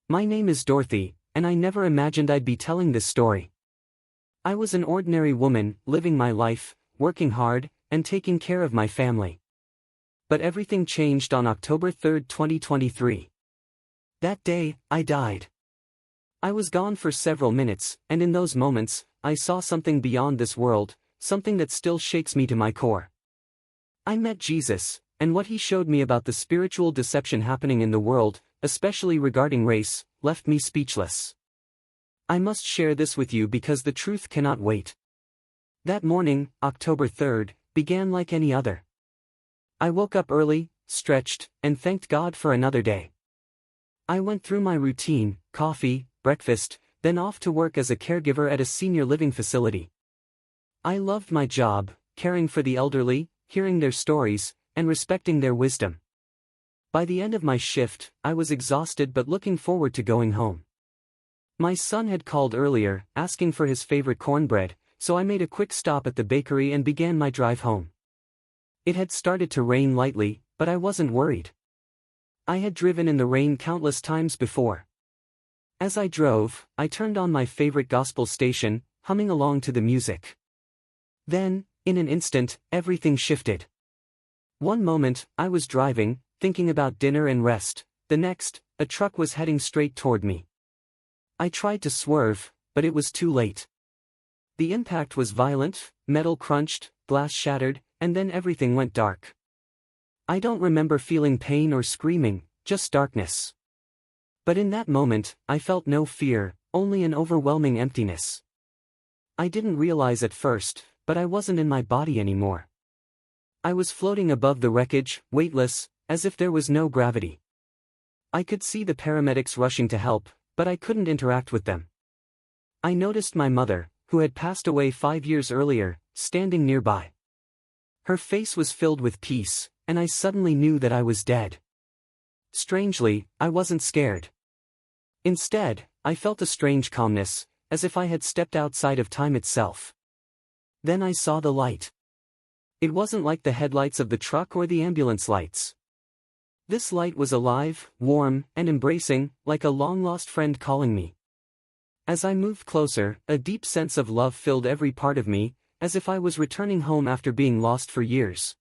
My name is Dorothy, and I never imagined I'd be telling this story. I was an ordinary woman, living my life, working hard, and taking care of my family. But everything changed on October 3, 2023. That day, I died. I was gone for several minutes, and in those moments, I saw something beyond this world, something that still shakes me to my core. I met Jesus, and what he showed me about the spiritual deception happening in the world, especially regarding race, left me speechless. I must share this with you because the truth cannot wait. That morning, October 3rd, began like any other. I woke up early, stretched, and thanked God for another day. I went through my routine, coffee, breakfast, then off to work as a caregiver at a senior living facility. I loved my job, caring for the elderly, hearing their stories, and respecting their wisdom. By the end of my shift, I was exhausted but looking forward to going home. My son had called earlier, asking for his favorite cornbread, so I made a quick stop at the bakery and began my drive home. It had started to rain lightly, but I wasn't worried. I had driven in the rain countless times before. As I drove, I turned on my favorite gospel station, humming along to the music. Then, in an instant, everything shifted. One moment, I was driving, thinking about dinner and rest. The next, a truck was heading straight toward me. I tried to swerve, but it was too late. The impact was violent, metal crunched, glass shattered, and then everything went dark. I don't remember feeling pain or screaming, just darkness. But in that moment, I felt no fear, only an overwhelming emptiness. I didn't realize at first, but I wasn't in my body anymore. I was floating above the wreckage, weightless, as if there was no gravity. I could see the paramedics rushing to help, but I couldn't interact with them. I noticed my mother, who had passed away 5 years earlier, standing nearby. Her face was filled with peace, and I suddenly knew that I was dead. Strangely, I wasn't scared. Instead, I felt a strange calmness, as if I had stepped outside of time itself. Then I saw the light. It wasn't like the headlights of the truck or the ambulance lights. This light was alive, warm, and embracing, like a long-lost friend calling me. As I moved closer, a deep sense of love filled every part of me, as if I was returning home after being lost for years.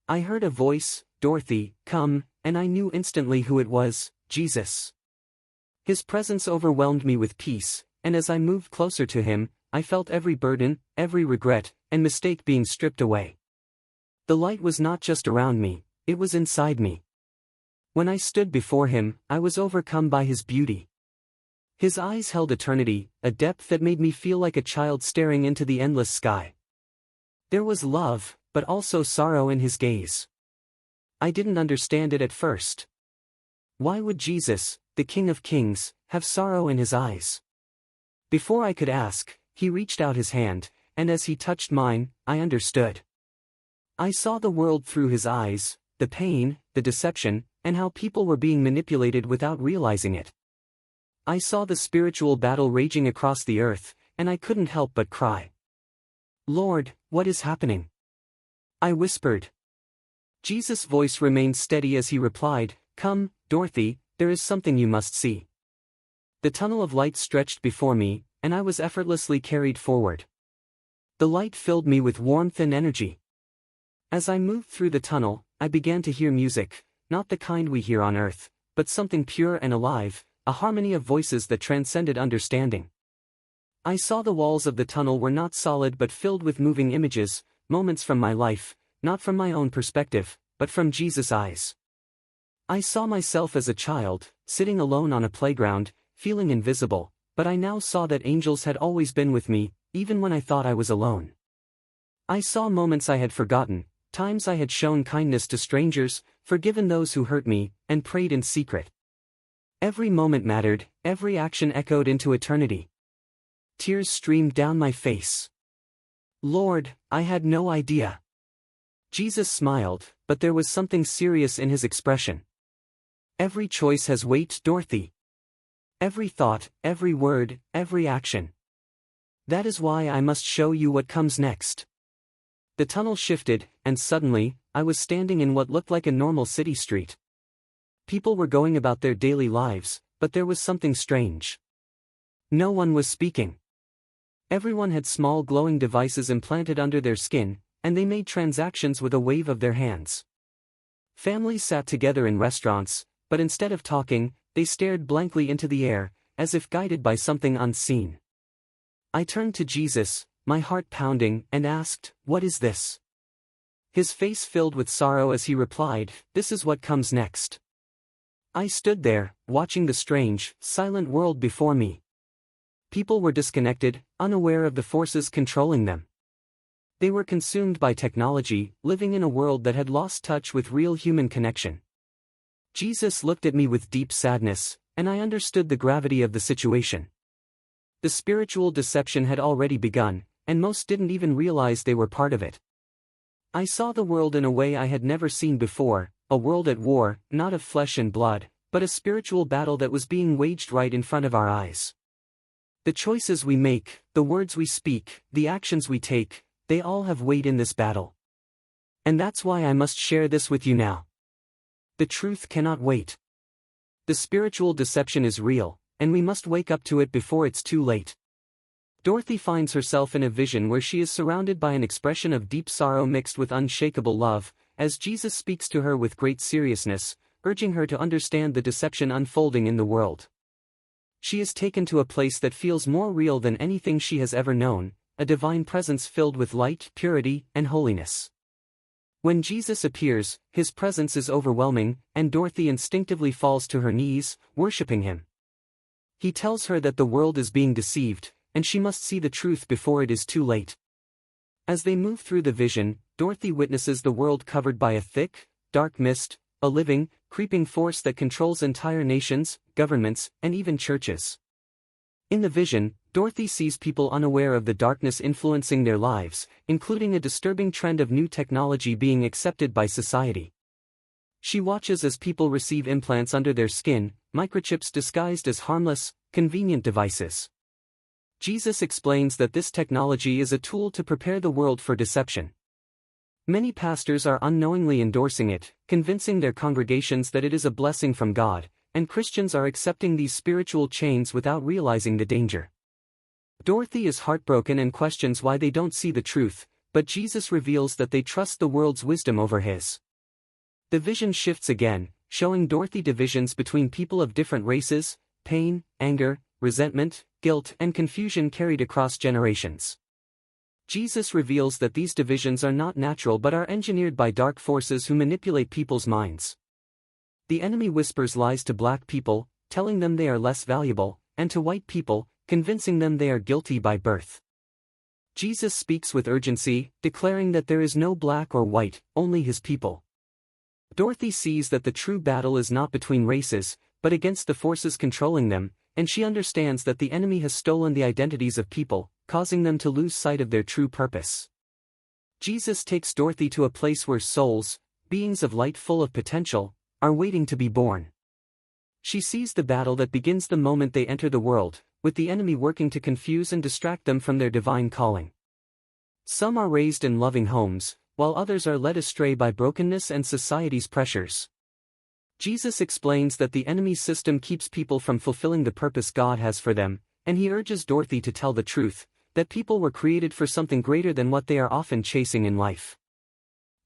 I heard a voice, "Dorothy, come," and I knew instantly who it was, Jesus. His presence overwhelmed me with peace, and as I moved closer to him, I felt every burden, every regret, and mistake being stripped away. The light was not just around me, it was inside me. When I stood before him, I was overcome by his beauty. His eyes held eternity, a depth that made me feel like a child staring into the endless sky. There was love, but also sorrow in his gaze. I didn't understand it at first. Why would Jesus, the King of Kings, have sorrow in his eyes? Before I could ask, he reached out his hand, and as he touched mine, I understood. I saw the world through his eyes, the pain, the deception, and how people were being manipulated without realizing it. I saw the spiritual battle raging across the earth, and I couldn't help but cry. "Lord, what is happening?" I whispered. Jesus' voice remained steady as he replied, "Come, Dorothy, there is something you must see." The tunnel of light stretched before me, and I was effortlessly carried forward. The light filled me with warmth and energy. As I moved through the tunnel, I began to hear music, not the kind we hear on earth, but something pure and alive, a harmony of voices that transcended understanding. I saw the walls of the tunnel were not solid but filled with moving images, moments from my life, not from my own perspective, but from Jesus' eyes. I saw myself as a child, sitting alone on a playground, feeling invisible, but I now saw that angels had always been with me, even when I thought I was alone. I saw moments I had forgotten, times I had shown kindness to strangers, forgiven those who hurt me, and prayed in secret. Every moment mattered, every action echoed into eternity. Tears streamed down my face. "Lord, I had no idea." Jesus smiled, but there was something serious in his expression. "Every choice has weight, Dorothy. Every thought, every word, every action. That is why I must show you what comes next." The tunnel shifted, and suddenly, I was standing in what looked like a normal city street. People were going about their daily lives, but there was something strange. No one was speaking. Everyone had small glowing devices implanted under their skin, and they made transactions with a wave of their hands. Families sat together in restaurants, but instead of talking, they stared blankly into the air, as if guided by something unseen. I turned to Jesus, my heart pounding, and asked, "What is this?" His face filled with sorrow as he replied, "This is what comes next." I stood there, watching the strange, silent world before me. People were disconnected, unaware of the forces controlling them. They were consumed by technology, living in a world that had lost touch with real human connection. Jesus looked at me with deep sadness, and I understood the gravity of the situation. The spiritual deception had already begun, and most didn't even realize they were part of it. I saw the world in a way I had never seen before, a world at war, not of flesh and blood, but a spiritual battle that was being waged right in front of our eyes. The choices we make, the words we speak, the actions we take, they all have weight in this battle. And that's why I must share this with you now. The truth cannot wait. The spiritual deception is real, and we must wake up to it before it's too late. Dorothy finds herself in a vision where she is surrounded by an expression of deep sorrow mixed with unshakable love, as Jesus speaks to her with great seriousness, urging her to understand the deception unfolding in the world. She is taken to a place that feels more real than anything she has ever known, a divine presence filled with light, purity, and holiness. When Jesus appears, his presence is overwhelming, and Dorothy instinctively falls to her knees, worshipping him. He tells her that the world is being deceived, and she must see the truth before it is too late. As they move through the vision, Dorothy witnesses the world covered by a thick, dark mist, a living, creeping force that controls entire nations, governments, and even churches. In the vision, Dorothy sees people unaware of the darkness influencing their lives, including a disturbing trend of new technology being accepted by society. She watches as people receive implants under their skin, microchips disguised as harmless, convenient devices. Jesus explains that this technology is a tool to prepare the world for deception. Many pastors are unknowingly endorsing it, convincing their congregations that it is a blessing from God, and Christians are accepting these spiritual chains without realizing the danger. Dorothy is heartbroken and questions why they don't see the truth, but Jesus reveals that they trust the world's wisdom over his. The vision shifts again, showing Dorothy divisions between people of different races, pain, anger, resentment, guilt, and confusion carried across generations. Jesus reveals that these divisions are not natural but are engineered by dark forces who manipulate people's minds. The enemy whispers lies to black people, telling them they are less valuable, and to white people, convincing them they are guilty by birth. Jesus speaks with urgency, declaring that there is no black or white, only his people. Dorothy sees that the true battle is not between races, but against the forces controlling them, and she understands that the enemy has stolen the identities of people, causing them to lose sight of their true purpose. Jesus takes Dorothy to a place where souls, beings of light full of potential, are waiting to be born. She sees the battle that begins the moment they enter the world, with the enemy working to confuse and distract them from their divine calling. Some are raised in loving homes, while others are led astray by brokenness and society's pressures. Jesus explains that the enemy's system keeps people from fulfilling the purpose God has for them, and he urges Dorothy to tell the truth, that people were created for something greater than what they are often chasing in life.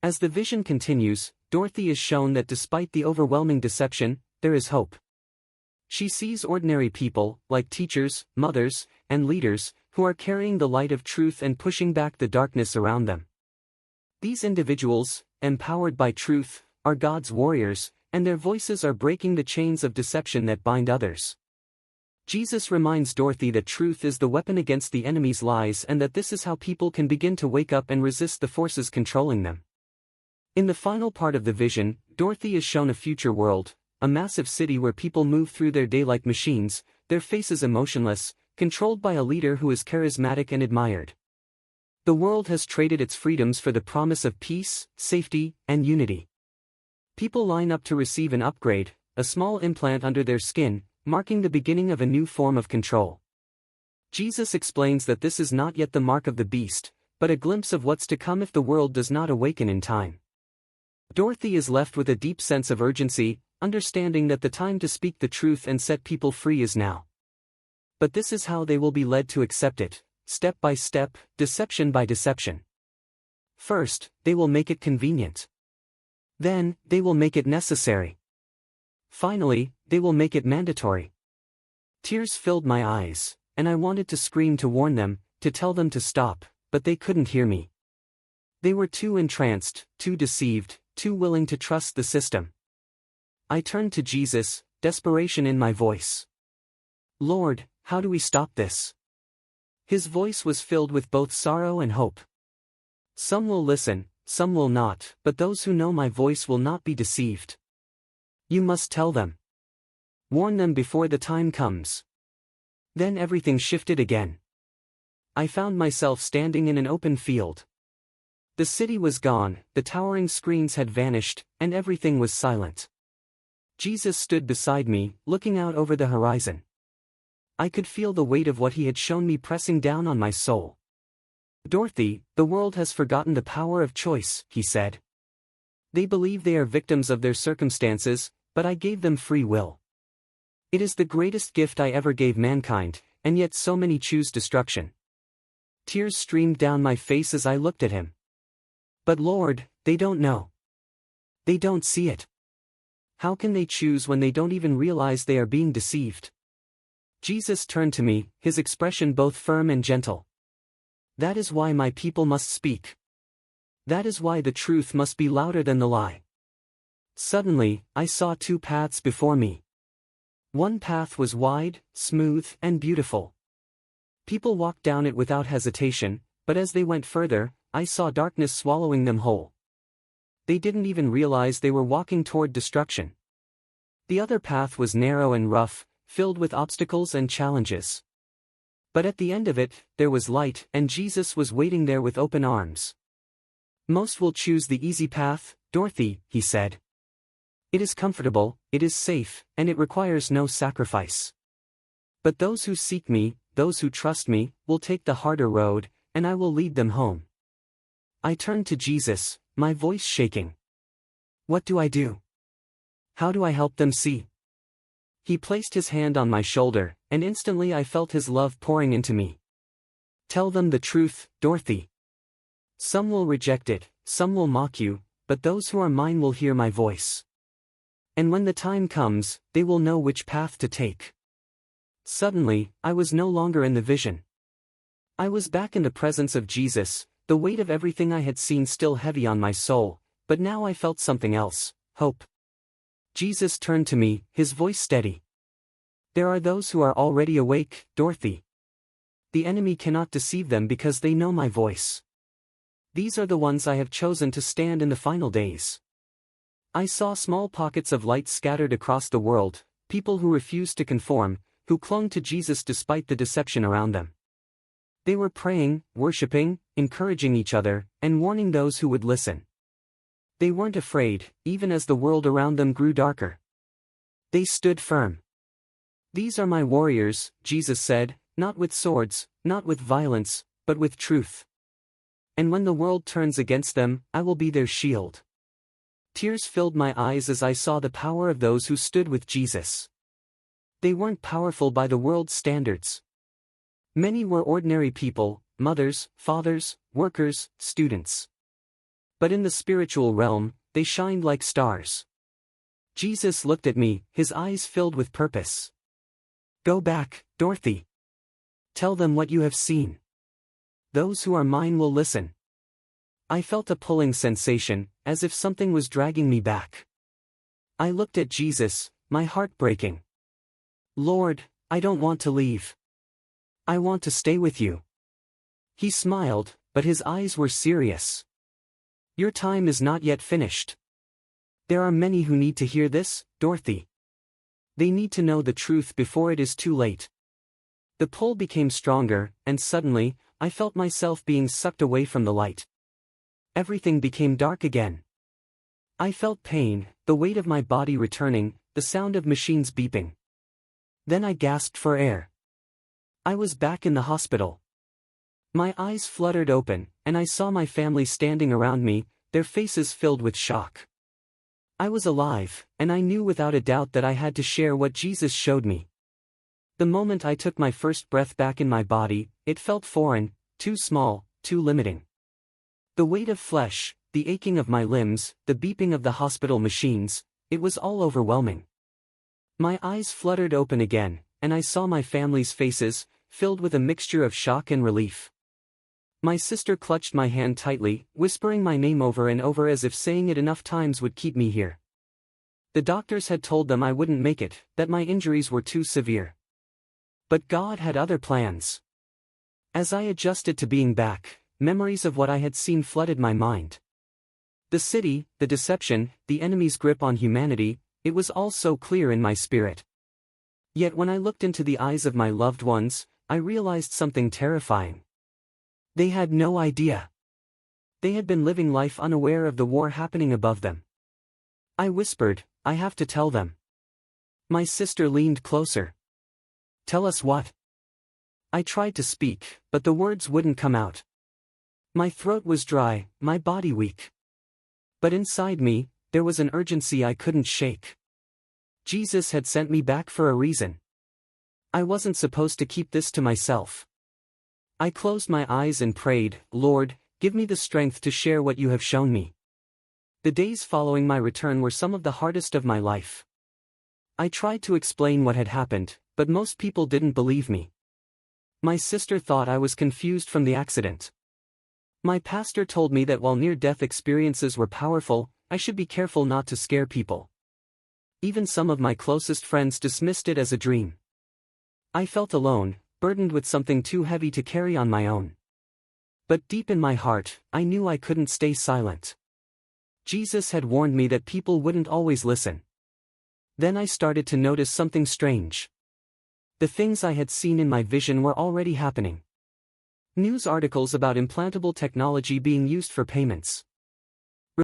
As the vision continues, Dorothy is shown that despite the overwhelming deception, there is hope. She sees ordinary people, like teachers, mothers, and leaders, who are carrying the light of truth and pushing back the darkness around them. These individuals, empowered by truth, are God's warriors, and their voices are breaking the chains of deception that bind others. Jesus reminds Dorothy that truth is the weapon against the enemy's lies and that this is how people can begin to wake up and resist the forces controlling them. In the final part of the vision, Dorothy is shown a future world, a massive city where people move through their day like machines, their faces emotionless, controlled by a leader who is charismatic and admired. The world has traded its freedoms for the promise of peace, safety, and unity. People line up to receive an upgrade, a small implant under their skin, marking the beginning of a new form of control. Jesus explains that this is not yet the mark of the beast, but a glimpse of what's to come if the world does not awaken in time. Dorothy is left with a deep sense of urgency, understanding that the time to speak the truth and set people free is now. But this is how they will be led to accept it, step by step, deception by deception. First, they will make it convenient. Then, they will make it necessary. Finally, they will make it mandatory. Tears filled my eyes, and I wanted to scream to warn them, to tell them to stop, but they couldn't hear me. They were too entranced, too deceived, too willing to trust the system. I turned to Jesus, desperation in my voice. Lord, how do we stop this? His voice was filled with both sorrow and hope. Some will listen, some will not, but those who know my voice will not be deceived. You must tell them. Warn them before the time comes. Then everything shifted again. I found myself standing in an open field. The city was gone, the towering screens had vanished, and everything was silent. Jesus stood beside me, looking out over the horizon. I could feel the weight of what he had shown me pressing down on my soul. Dorothy, the world has forgotten the power of choice, he said. They believe they are victims of their circumstances, but I gave them free will. It is the greatest gift I ever gave mankind, and yet so many choose destruction. Tears streamed down my face as I looked at him. But Lord, they don't know. They don't see it. How can they choose when they don't even realize they are being deceived? Jesus turned to me, his expression both firm and gentle. That is why my people must speak. That is why the truth must be louder than the lie. Suddenly, I saw two paths before me. One path was wide, smooth, and beautiful. People walked down it without hesitation, but as they went further, I saw darkness swallowing them whole. They didn't even realize they were walking toward destruction. The other path was narrow and rough, filled with obstacles and challenges. But at the end of it, there was light, and Jesus was waiting there with open arms. Most will choose the easy path, Dorothy, he said. It is comfortable, it is safe, and it requires no sacrifice. But those who seek me, those who trust me, will take the harder road, and I will lead them home. I turned to Jesus, my voice shaking. What do I do? How do I help them see? He placed his hand on my shoulder, and instantly I felt his love pouring into me. Tell them the truth, Dorothy. Some will reject it, some will mock you, but those who are mine will hear my voice. And when the time comes, they will know which path to take. Suddenly, I was no longer in the vision. I was back in the presence of Jesus, the weight of everything I had seen still heavy on my soul, but now I felt something else, hope. Jesus turned to me, his voice steady. There are those who are already awake, Dorothy. The enemy cannot deceive them because they know my voice. These are the ones I have chosen to stand in the final days. I saw small pockets of light scattered across the world, people who refused to conform, who clung to Jesus despite the deception around them. They were praying, worshiping, encouraging each other, and warning those who would listen. They weren't afraid, even as the world around them grew darker. They stood firm. These are my warriors, Jesus said, not with swords, not with violence, but with truth. And when the world turns against them, I will be their shield. Tears filled my eyes as I saw the power of those who stood with Jesus. They weren't powerful by the world's standards. Many were ordinary people, mothers, fathers, workers, students. But in the spiritual realm, they shined like stars. Jesus looked at me, his eyes filled with purpose. Go back, Dorothy. Tell them what you have seen. Those who are mine will listen. I felt a pulling sensation, as if something was dragging me back. I looked at Jesus, my heart breaking. Lord, I don't want to leave. I want to stay with you. He smiled, but his eyes were serious. Your time is not yet finished. There are many who need to hear this, Dorothy. They need to know the truth before it is too late. The pull became stronger, and suddenly, I felt myself being sucked away from the light. Everything became dark again. I felt pain, the weight of my body returning, the sound of machines beeping. Then I gasped for air. I was back in the hospital. My eyes fluttered open, and I saw my family standing around me, their faces filled with shock. I was alive, and I knew without a doubt that I had to share what Jesus showed me. The moment I took my first breath back in my body, it felt foreign, too small, too limiting. The weight of flesh, the aching of my limbs, the beeping of the hospital machines, it was all overwhelming. My eyes fluttered open again, and I saw my family's faces, filled with a mixture of shock and relief. My sister clutched my hand tightly, whispering my name over and over as if saying it enough times would keep me here. The doctors had told them I wouldn't make it, that my injuries were too severe. But God had other plans. As I adjusted to being back, memories of what I had seen flooded my mind. The city, the deception, the enemy's grip on humanity, it was all so clear in my spirit. Yet when I looked into the eyes of my loved ones, I realized something terrifying. They had no idea. They had been living life unaware of the war happening above them. I whispered, "I have to tell them." My sister leaned closer. "Tell us what?" I tried to speak, but the words wouldn't come out. My throat was dry, my body weak. But inside me, there was an urgency I couldn't shake. Jesus had sent me back for a reason. I wasn't supposed to keep this to myself. I closed my eyes and prayed, "Lord, give me the strength to share what you have shown me." The days following my return were some of the hardest of my life. I tried to explain what had happened, but most people didn't believe me. My sister thought I was confused from the accident. My pastor told me that while near-death experiences were powerful, I should be careful not to scare people. Even some of my closest friends dismissed it as a dream. I felt alone, burdened with something too heavy to carry on my own. But deep in my heart, I knew I couldn't stay silent. Jesus had warned me that people wouldn't always listen. Then I started to notice something strange. The things I had seen in my vision were already happening. News articles about implantable technology being used for payments.